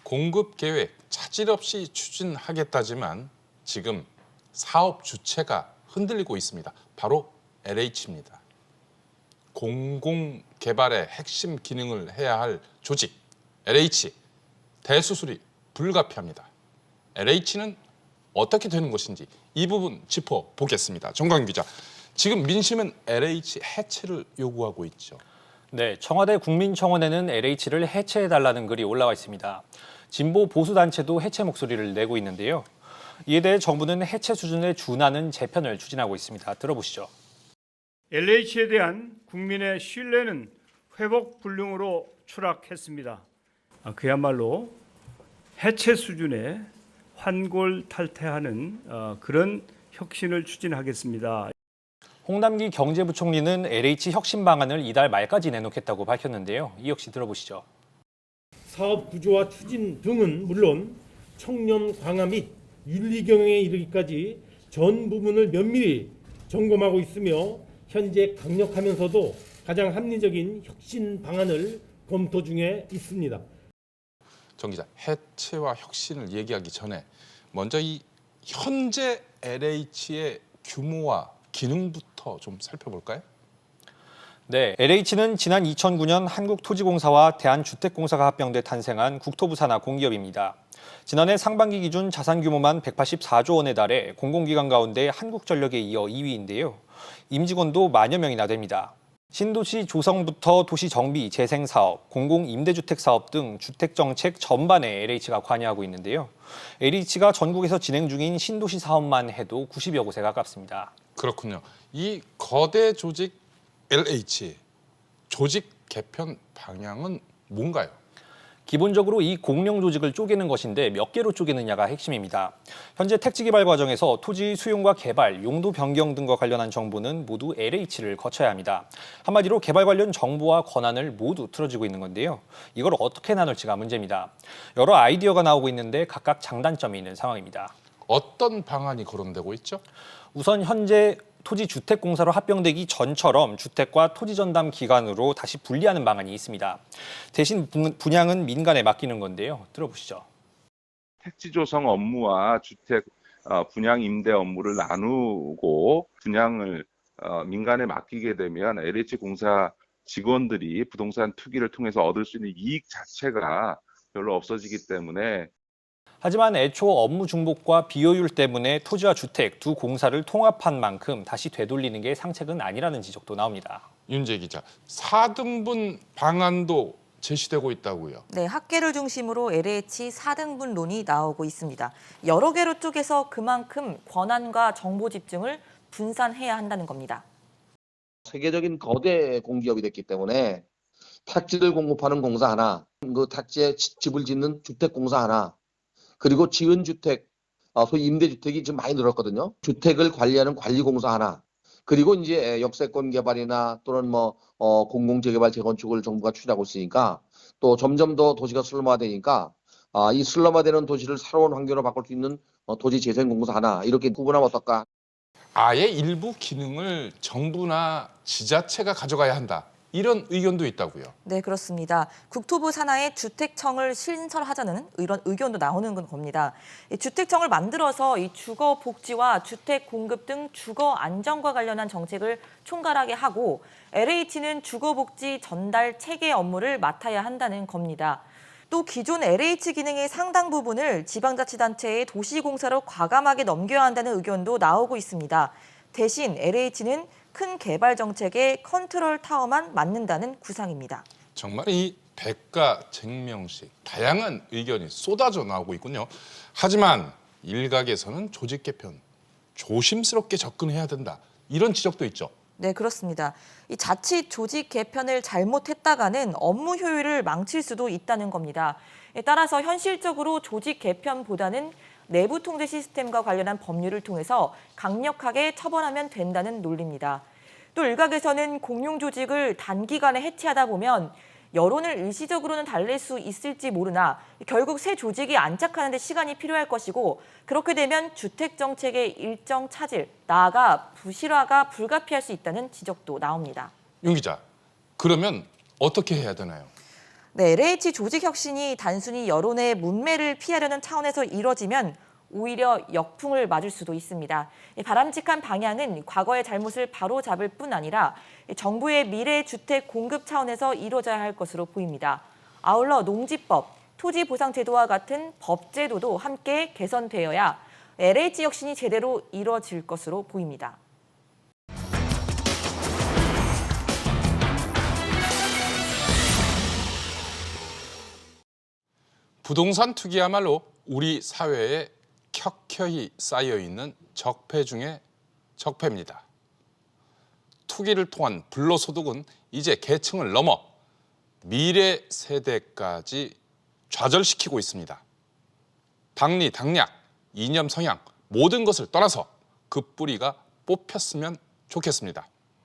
공급 계획 차질 없이 추진하겠다지만 지금 사업 주체가 흔들리고 있습니다. 바로 LH입니다. 공공개발의 핵심 기능을 해야 할 조직 LH 대수술이 불가피합니다. LH는 어떻게 되는 것인지 이 부분 짚어보겠습니다. 정광 기자, 지금 민심은 LH 해체를 요구하고 있죠. 네, 청와대 국민청원에는 LH를 해체해달라는 글이 올라와 있습니다. 진보 보수단체도 해체 목소리를 내고 있는데요. 이에 대해 정부는 해체 수준에 준하는 재편을 추진하고 있습니다. 들어보시죠. LH에 대한 국민의 신뢰는 회복 불능으로 추락했습니다. 그야말로 해체 수준의 환골탈태하는 그런 혁신을 추진하겠습니다. 홍남기 경제부총리는 LH 혁신 방안을 이달 말까지 내놓겠다고 밝혔는데요. 이 역시 들어보시죠. 사업 구조와 추진 등은 물론 청년 강화 및 윤리 경영에 이르기까지 전 부분을 면밀히 점검하고 있으며 현재 강력하면서도 가장 합리적인 혁신 방안을 검토 중에 있습니다. 정 기자, 해체와 혁신을 얘기하기 전에 먼저 이 현재 LH의 규모와 기능부터 좀 살펴볼까요? 네, LH는 지난 2009년 한국토지공사와 대한주택공사가 합병돼 탄생한 국토부 산하 공기업입니다. 지난해 상반기 기준 자산 규모만 184조 원에 달해 공공기관 가운데 한국전력에 이어 2위인데요. 임직원도 만여 명이나 됩니다. 신도시 조성부터 도시 정비, 재생 사업, 공공 임대주택 사업 등 주택 정책 전반에 LH가 관여하고 있는데요. LH가 전국에서 진행 중인 신도시 사업만 해도 90여 곳에 가깝습니다. 그렇군요. 이 거대 조직 LH 조직 개편 방향은 뭔가요? 기본적으로 이 공룡 조직을 쪼개는 것인데 몇 개로 쪼개느냐가 핵심입니다. 현재 택지 개발 과정에서 토지 수용과 개발, 용도 변경 등과 관련한 정보는 모두 LH를 거쳐야 합니다. 한마디로 개발 관련 정보와 권한을 모두 틀어지고 있는 건데요. 이걸 어떻게 나눌지가 문제입니다. 여러 아이디어가 나오고 있는데 각각 장단점이 있는 상황입니다. 어떤 방안이 거론되고 있죠? 우선 현재 토지주택공사로 합병되기 전처럼 주택과 토지 전담 기관으로 다시 분리하는 방안이 있습니다. 대신 분양은 민간에 맡기는 건데요. 들어보시죠. 택지 조성 업무와 주택 분양 임대 업무를 나누고 분양을 민간에 맡기게 되면 LH 공사 직원들이 부동산 투기를 통해서 얻을 수 있는 이익 자체가 별로 없어지기 때문에 하지만 애초 업무 중복과 비효율 때문에 토지와 주택 두 공사를 통합한 만큼 다시 되돌리는 게 상책은 아니라는 지적도 나옵니다. 윤재 기자, 4등분 방안도 제시되고 있다고요? 네, 학계를 중심으로 LH 4등분론이 나오고 있습니다. 여러 개로 쪼개서 그만큼 권한과 정보 집중을 분산해야 한다는 겁니다. 세계적인 거대 공기업이 됐기 때문에 택지를 공급하는 공사 하나, 그 택지에 집을 짓는 주택공사 하나, 그리고 지은 주택, 소위 임대주택이 지금 많이 늘었거든요. 주택을 관리하는 관리공사 하나, 그리고 이제 역세권 개발이나 또는 공공재개발 재건축을 정부가 추진하고 있으니까 또 점점 더 도시가 슬럼화되니까 이 슬럼화되는 도시를 새로운 환경으로 바꿀 수 있는 도시재생공사 하나 이렇게 구분하면 어떨까? 아예 일부 기능을 정부나 지자체가 가져가야 한다. 이런 의견도 있다고요? 네, 그렇습니다. 국토부 산하에 주택청을 신설하자는 이런 의견도 나오는 겁니다. 이 주택청을 만들어서 이 주거 복지와 주택 공급 등 주거 안정과 관련한 정책을 총괄하게 하고 LH는 주거 복지 전달 체계 업무를 맡아야 한다는 겁니다. 또 기존 LH 기능의 상당 부분을 지방자치단체의 도시공사로 과감하게 넘겨야 한다는 의견도 나오고 있습니다. 대신 LH는 큰 개발 정책의 컨트롤 타워만 맡는다는 구상입니다. 정말 이 백가쟁명식 다양한 의견이 쏟아져 나오고 있군요. 하지만 일각에서는 조직 개편 조심스럽게 접근해야 된다. 이런 지적도 있죠. 네, 그렇습니다. 이 자칫 조직 개편을 잘못했다가는 업무 효율을 망칠 수도 있다는 겁니다. 따라서 현실적으로 조직 개편보다는 내부 통제 시스템과 관련한 법률을 통해서 강력하게 처벌하면 된다는 논리입니다. 또 일각에서는 공룡 조직을 단기간에 해체하다 보면 여론을 일시적으로는 달랠 수 있을지 모르나 결국 새 조직이 안착하는 데 시간이 필요할 것이고 그렇게 되면 주택 정책의 일정 차질, 나아가 부실화가 불가피할 수 있다는 지적도 나옵니다. 윤 기자, 그러면 어떻게 해야 되나요? 네, LH 조직 혁신이 단순히 여론의 문매를 피하려는 차원에서 이뤄지면 오히려 역풍을 맞을 수도 있습니다. 바람직한 방향은 과거의 잘못을 바로잡을 뿐 아니라 정부의 미래 주택 공급 차원에서 이루어져야 할 것으로 보입니다. 아울러 농지법, 토지보상제도와 같은 법제도도 함께 개선되어야 LH 혁신이 제대로 이루어질 것으로 보입니다. 부동산 투기야말로 우리 사회에 켜켜이 쌓여있는 적폐 중에 적폐입니다. 투기를 통한 불로소득은 이제 계층을 넘어 미래 세대까지 좌절시키고 있습니다. 당리, 당략, 이념, 성향 모든 것을 떠나서 그 뿌리가 뽑혔으면 좋겠습니다.